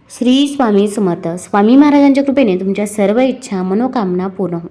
श्री स्वामी समर्थ. स्वामी महाराजांच्या कृपेने तुमच्या सर्व इच्छा मनोकामना पूर्ण हो.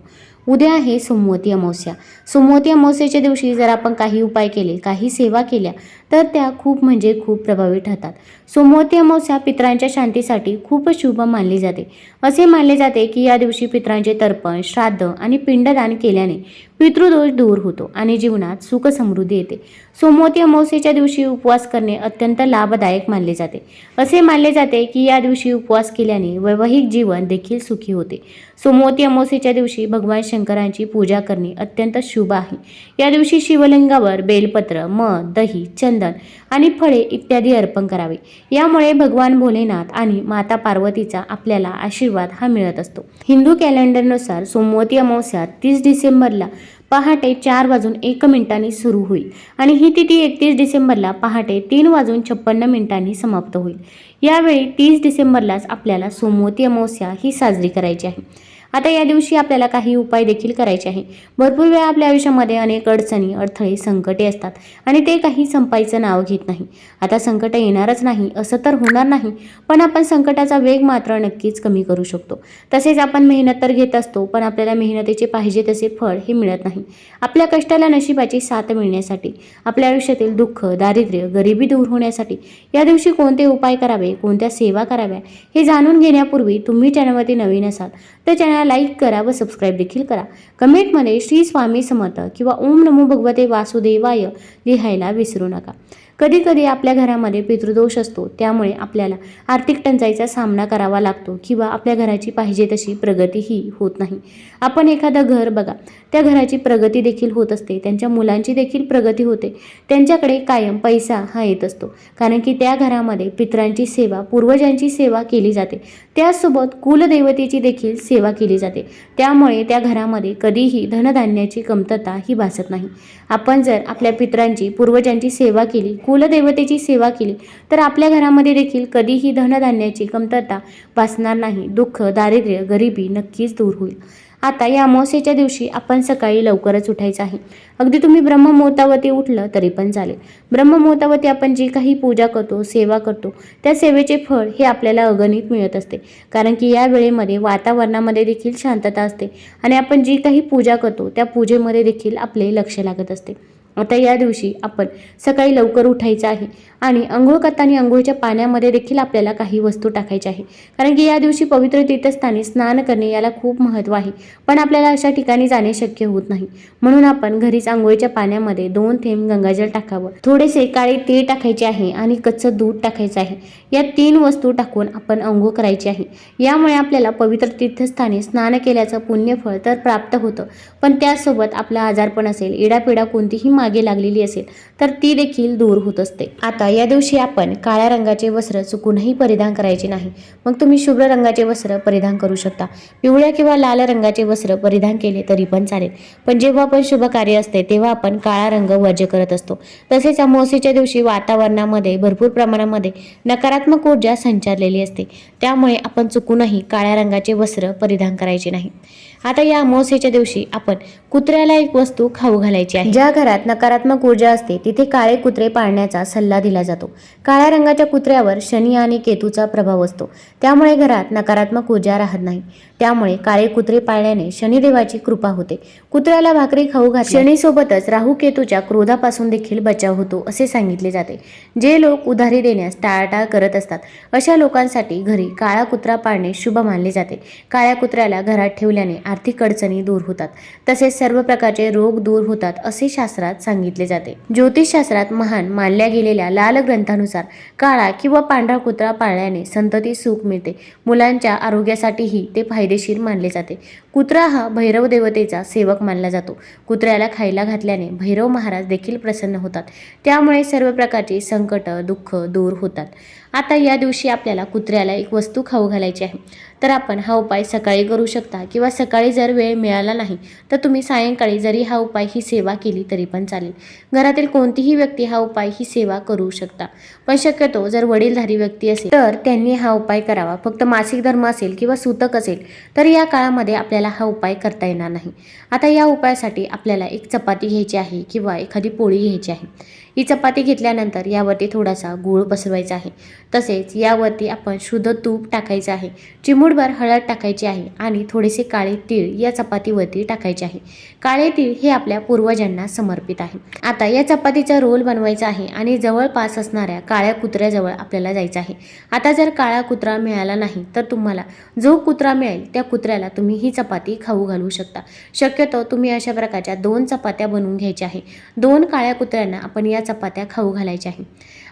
उद्या आहे सोमवती अमावस्या. सोमवती अमावस्येच्या दिवशी जर आपण काही उपाय केले, काही सेवा केल्या तर त्या खूप खूप प्रभावी ठरतात. सोमवती अमावस्या पितरांच्या शांतीसाठी खूप शुभ मानली जाते. असे मानले जाते की या दिवशी पितरांचे तर्पण, श्राद्ध आणि पिंडदान केल्याने पितृदोष दूर होतो आणि जीवनात सुख समृद्धी येते. सोमवती अमावस्येच्या दिवशी उपवास करणे अत्यंत लाभदायक मानले जाते. असे मानले जाते की या दिवशी उपवास केल्याने वैवाहिक जीवन देखील सुखी होते. सोमवती अमावस्येच्या दिवशी भगवान शंकरांची पूजा करणे अत्यंत शुभ आहे. या दिवशी शिवलिंगावर बेलपत्र, मध, दही, चंदन आणि फळे इत्यादी अर्पण करावे. यामुळे भगवान भोलेनाथ आणि माता पार्वतीचा आपल्याला आशीर्वाद हा मिळत असतो. हिंदू कॅलेंडरनुसार सोमवती अमावस्या 30 डिसेंबरला पहाटे 4:01 सुरू होईल आणि ही तिथी 31 डिसेंबरला पहाटे 3:56 समाप्त होईल. यावेळी 30 डिसेंबरलाच आपल्याला सोमवती अमावस्या ही साजरी करायची आहे. आता या दिवशी आपल्याला काही उपाय देखील करायचे आहे. भरपूर वेळा आपल्या आयुष्यामध्ये अनेक अडचणी, अडथळे, संकटे असतात आणि ते काही संपायचं नाव घेत नाही. आता संकट येणारच नाही असं तर होणार नाही, पण आपण संकटाचा वेग मात्र नक्कीच कमी करू शकतो. तसेच आपण मेहनत तर घेत असतो, पण आपल्याला मेहनतीचे पाहिजे तसे फळ हे मिळत नाही. आपल्या कष्टाला नशिबाची साथ मिळण्यासाठी, आपल्या आयुष्यातील दुःख, दारिद्र्य, गरिबी दूर होण्यासाठी या दिवशी कोणते उपाय करावे, कोणत्या सेवा कराव्या हे जाणून घेण्यापूर्वी तुम्ही चॅनलवरती नवीन असाल तर चॅनल लाईक करा व सबस्क्राईब देखील करा. कमेंटमध्ये श्री स्वामी समर्थ किंवा ओम नमो भगवते वासुदेवाय लिहायला विसरू नका. कधी कधी आपल्या घरामध्ये पितृदोष असतो, त्यामुळे आपल्याला आर्थिक टंचाईचा सामना करावा लागतो किंवा आपल्या घराची पाहिजे तशी प्रगतीही होत नाही. आपण एखादं घर बघा, त्या घराची प्रगती देखील होत असते, त्यांच्या मुलांची देखील प्रगती होते, त्यांच्याकडे कायम पैसा हा येत असतो, कारण की त्या घरामध्ये पितरांची सेवा, पूर्वजांची सेवा केली जाते. त्यासोबत कुलदेवतेची देखील सेवा केली जाते. त्यामुळे त्या घरामध्ये कधीही धनधान्याची कमतरता ही भासत नाही. आपण जर आपल्या पितरांची, पूर्वजांची सेवा केली, कुलदेवतेची सेवा केली तर आपल्या घरामध्ये देखील कधीही धनधान्याची कमतरता भासणार नाही. दुःख, दारिद्र्य, गरिबी नक्कीच दूर होईल. आता या अमावस्येच्या दिवशी आपण सकाळी लवकरच उठायचं आहे. अगदी तुम्ही ब्रह्ममुहूर्तावरती उठलं तरी पण चालेल. ब्रह्ममुहूर्तावरती आपण जी काही पूजा करतो, सेवा करतो, त्या सेवेचे फळ हे आपल्याला अगणित मिळत असते, कारण की या वेळेमध्ये वातावरणामध्ये देखील शांतता असते आणि आपण जी काही पूजा करतो त्या पूजेमध्ये देखील आपले लक्ष लागत असते. आता या दिवशी आपण सकाळी लवकर उठायचं आहे आणि अंघोळ करताना अंघोळीच्या पाण्यामध्ये देखील आपल्याला काही वस्तू टाकायच्या आहे, कारण की या दिवशी पवित्र तीर्थस्थानी स्नान करणे याला खूप महत्त्व आहे, पण आपल्याला अशा ठिकाणी जाणे शक्य होत नाही. म्हणून आपण घरीच अंघोळीच्या पाण्यामध्ये 2 थेंब गंगाजल टाकावं, थोडेसे काळे तीळ टाकायचे आहे आणि कच्चं दूध टाकायचं आहे. या 3 वस्तू टाकून आपण अंघोळ करायची आहे. यामुळे आपल्याला पवित्र तीर्थस्थानी स्नान केल्याचं पुण्यफळ तर प्राप्त होतं, पण त्यासोबत आपला आजारपण असेल, इडापिडा कोणतीही मागे लागलेली असेल तर ती देखील दूर होत असते. आता या दिवशी आपण काळ्या रंगाचे वस्त्र चुकूनही परिधान करायचे नाही. मग तुम्ही शुभ्र रंगाचे वस्त्र परिधान करू शकता. पिवळ्या किंवा लाल रंगाचे वस्त्र परिधान केले तरी पण चालेल, पण जेव्हा आपण शुभ कार्य असते तेव्हा आपण काळा रंग वर्ज्य करत असतो. तसेच अमावस्येच्या दिवशी वातावरणामध्ये भरपूर प्रमाणामध्ये नकारात्मक ऊर्जा संचारलेली असते, त्यामुळे आपण चुकूनही काळ्या रंगाचे वस्त्र परिधान करायचे नाही. आता या अमावस्येच्या दिवशी आपण कुत्र्याला एक वस्तू खाऊ घालायची आहे. ज्या घरात नकारात्मक ऊर्जा असते तिथे काळे कुत्रे पाळण्याचा सल्ला दिला जातो. काळ्या रंगाच्या कुत्र्यावर शनी आणि केतूचा प्रभाव असतो, त्यामुळे घरात नकारात्मक ऊर्जा राहत नाही. त्यामुळे काळे कुत्रे पाळल्याने शनिदेवाची कृपा होते. कुत्र्याला भाकरी खाऊ घातली शनीसोबतच राहू केतूच्या क्रोधापासून देखील बचाव होतो असे सांगितले जाते. जे लोक उधारी देण्यास टाळाटाळ करत असतात अशा लोकांसाठी घरी काळा कुत्रा पाळणे शुभ मानले जाते. काळ्या कुत्र्याला घरात ठेवल्याने आर्थिक अडचणी दूर होतात, तसेच सर्व प्रकारचे रोग दूर होतात असे शास्त्रात सांगितले जाते. ज्योतिषशास्त्रात महान मानल्या गेलेल्या लाल ग्रंथानुसार काळा किंवा पांढरा कुत्रा पाळल्याने संतती सुख मिळते. मुलांच्या आरोग्यासाठीही ते फायदेशीर मानले जाते. कुत्रा हा भैरव देवतेचा सेवक मानला जातो. कुत्र्याला खायला घातल्याने भैरव महाराज देखील प्रसन्न होतात, त्यामुळे सर्व प्रकारची संकट, दुःख दूर होतात. आता या दिवशी आपल्याला कुत्र्याला एक वस्तू खाऊ घालायची आहे, तर आपण हा उपाय सकाळी करू शकता किंवा सकाळी जर वेळ मिळाला नाही तर तुम्ही सायंकाळी जरी हा उपाय, ही सेवा केली तरी पण चालेल. घरातील कोणतीही व्यक्ती हा उपाय, ही सेवा करू शकता, पण शक्यतो जर वडीलधारी व्यक्ती असेल तर त्यांनी हा उपाय करावा. फक्त मासिक धर्म असेल किंवा सूतक असेल तर या काळामध्ये आपल्याला हा उपाय करता येणार नाही. आता या उपायासाठी आपल्याला एक चपाती घ्यायची आहे किंवा एखादी पोळी घ्यायची आहे. ही चपाती घेतल्यानंतर यावरती थोडासा गूळ पसरवायचा आहे. तसेच यावरती आपण शुद्ध तूप टाकायचं आहे, चिमूटभर हळद टाकायची आहे आणि थोडेसे काळे तीळ या चपातीवरती टाकायचे आहे. काळे तीळ हे आपल्या पूर्वजांना समर्पित आहे. आता या चपातीचा रोल बनवायचा आहे आणि जवळपास असणाऱ्या काळ्या कुत्र्याजवळ आपल्याला जायचं आहे. आता जर काळा कुत्रा मिळाला नाही तर तुम्हाला जो कुत्रा मिळेल त्या कुत्र्याला तुम्ही ही चपाती खाऊ घालू शकता. शक्यतो तुम्ही अशा प्रकारच्या 2 चपात्या बनवून घ्यायच्या आहे. 2 काळ्या कुत्र्यांना आपण या चपात्या खाऊ घालायच्या आहे.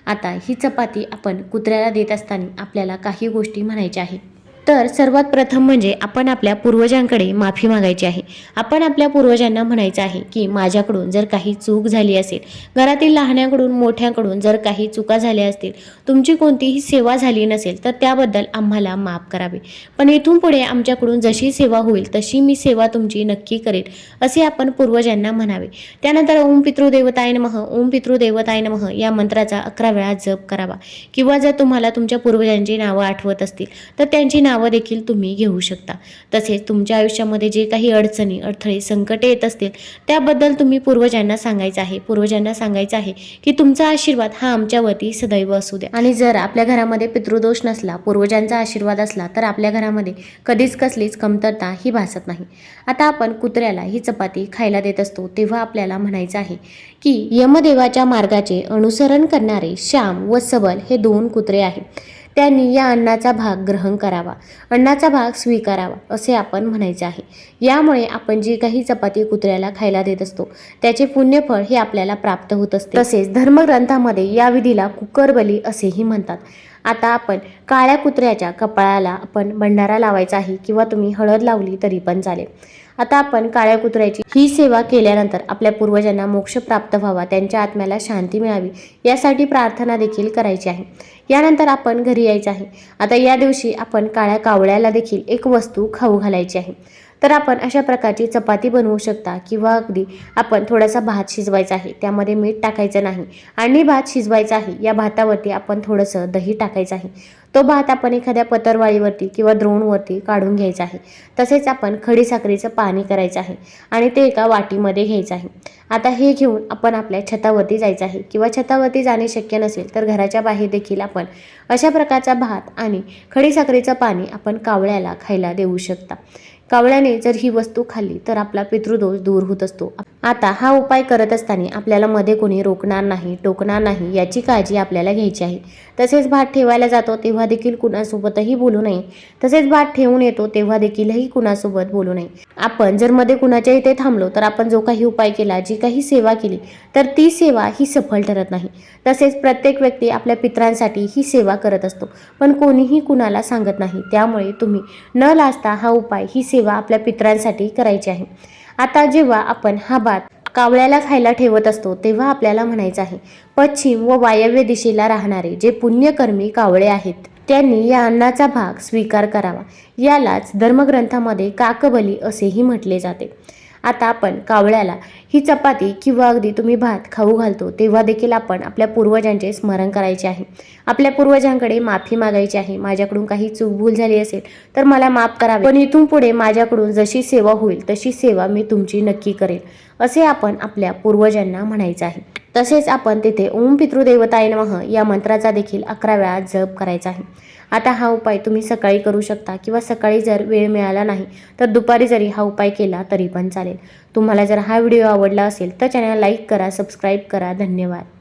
आता ही चपाती आपण कुत्र्याला देत असताना आपल्याला काही गोष्टी म्हणायच्या आहे. तर सर्वात प्रथम म्हणजे आपण आपल्या पूर्वजांकडे माफी मागायची आहे. आपण आपल्या पूर्वजांना म्हणायचं आहे की माझ्याकडून जर काही चूक झाली असेल, घरातील लहान्याकडून मोठ्याकडून जर काही चुका झाल्या असतील, तुमची कोणतीही सेवा झाली नसेल तर त्याबद्दल आम्हाला माफ करावे. पण इथून पुढे आमच्याकडून जशी सेवा होईल तशी मी सेवा तुमची नक्की करेन, असे आपण पूर्वजांना म्हणावे. त्यानंतर ओम पितृदेवताय नमः, ओम पितृदेवताय नमः या मंत्राचा 11 वेळा जप करावा. किंवा जर तुम्हाला तुमच्या पूर्वजांची नावं आठवत असतील तर त्यांची नावं देखील तुम्ही घेऊ शकता. तसेच तुमच्या आयुष्यामध्ये जे काही अडचणी, अडथळे, संकटे येत असतील त्याबद्दल तुम्ही पूर्वजांना सांगायचं आहे. पूर्वजांना सांगायचं आहे की तुमचा आशीर्वाद हा आमच्यावरती सदैव असू द्या. आणि जर आपल्या घरामध्ये पितृदोष नसला, पूर्वजांचा आशीर्वाद असला तर आपल्या घरामध्ये कधीच कसलीच कमतरता ही भासत नाही. आता आपण कुत्र्याला ही चपाती खायला देत असतो तेव्हा आपल्याला म्हणायचं आहे की यमदेवाच्या मार्गाचे अनुसरण करणारे श्याम व सबल हे 2 कुत्रे आहेत. त्यांनी या अन्नाचा भाग ग्रहण करावा, अन्नाचा भाग स्वीकारावा असे आपण म्हणायचे आहे. यामुळे आपण जी काही चपाती कुत्र्याला खायला देत असतो त्याचे पुण्यफळ हे आपल्याला प्राप्त होत असते. तसेच धर्मग्रंथामध्ये या विधीला कुकरबली असेही म्हणतात. आता आपण काळ्या कुत्र्याच्या कपाळाला आपण भंडारा लावायचा आहे किंवा तुम्ही हळद लावली तरी पण चालेल. आता आपण काळ्या कुत्र्याची ही सेवा केल्यानंतर आपल्या पूर्वजांना मोक्ष प्राप्त व्हावा, त्यांच्या आत्म्याला शांती मिळावी यासाठी प्रार्थना देखील करायची आहे. यानंतर आपण घरी यायचं आहे. आता या दिवशी आपण काळ्या कावळ्याला देखील एक वस्तू खाऊ घालायची आहे. तर आपण अशा प्रकारची चपाती बनवू शकता किंवा अगदी आपण थोडासा भात शिजवायचा आहे, त्यामध्ये मीठ टाकायचं नाही आणि भात शिजवायचा आहे. या भातावरती आपण थोडंसं दही टाकायचं आहे. तो भात आपण एखाद्या पतरवाळीवरती किंवा द्रोणवरती काढून घ्यायचा आहे. तसेच आपण खडीसाखरेचं पाणी करायचं आहे आणि ते एका वाटीमध्ये घ्यायचं आहे. आता हे घेऊन आपण आपल्या छतावरती जायचं आहे किंवा छतावरती जाणे शक्य नसेल तर घराच्या बाहेर देखील आपण अशा प्रकारचा भात आणि खडीसाखरेचं पाणी आपण कावळ्याला खायला देऊ शकता. कावळ्याने जर ही वस्तू खाल्ली तर आपला पितृदोष दूर होत असतो. आता हा उपाय करत असताना आपल्याला मध्ये कोणी रोखणार नाही, टोकणार नाही याची काळजी आपल्याला घ्यायची आहे. तसेच भात ठेवायला जातो तेव्हा देखील कुणासोबतही बोलू नये. तसेच भात ठेवून येतो तेव्हा देखीलही कुणासोबत बोलू नये. आपण जर मध्ये कुणाच्या इथे थांबलो तर आपण जो काही उपाय केला, जी काही सेवा केली तर ती सेवा ही सफल ठरत नाही. तसेच प्रत्येक व्यक्ती आपल्या पितरांसाठी ही सेवा करत असतो, पण कोणीही कुणाला सांगत नाही. त्यामुळे तुम्ही न लाजता हा उपाय, ही सेवा आपल्या पितरांसाठी करायची आहे. आता जेव्हा आपण हा भात कावळ्याला खायला ठेवत असतो तेव्हा आपल्याला म्हणायचं आहे, पश्चिम व वायव्य दिशेला राहणारे जे पुण्यकर्मी कावळे आहेत त्यांनी या अन्नाचा भाग स्वीकार करावा. यालाच धर्मग्रंथामध्ये काकबली असेही म्हटले जाते. आता आपण कावळ्याला ही चपाती किंवा अगदी तुम्ही भात खाऊ घालतो तेव्हा देखील आपण आपल्या पूर्वजांचे स्मरण करायचे आहे. आपल्या पूर्वजांकडे माफी मागायची आहे. माझ्याकडून काही चूकभूल झाली असेल तर मला माफ करावे, पण इथून पुढे माझ्याकडून जशी सेवा होईल तशी सेवा मी तुमची नक्की करेल असे आपण आपल्या पूर्वजांना म्हणायचं आहे. तसेच आपण तिथे ओम पितृदेवताय नमः या मंत्राचा देखील 11 वेळा जप करायचा आहे. आता हा उपाय तुम्ही सकाळी करू शकता किंवा सकाळी जर वेळ मिळाला नाही तर दुपारी जरी हा उपाय केला तरी पण चालेल. तुम्हाला जर हा व्हिडिओ आवडला असेल तर चॅनल लाईक करा, सबस्क्राईब करा. धन्यवाद.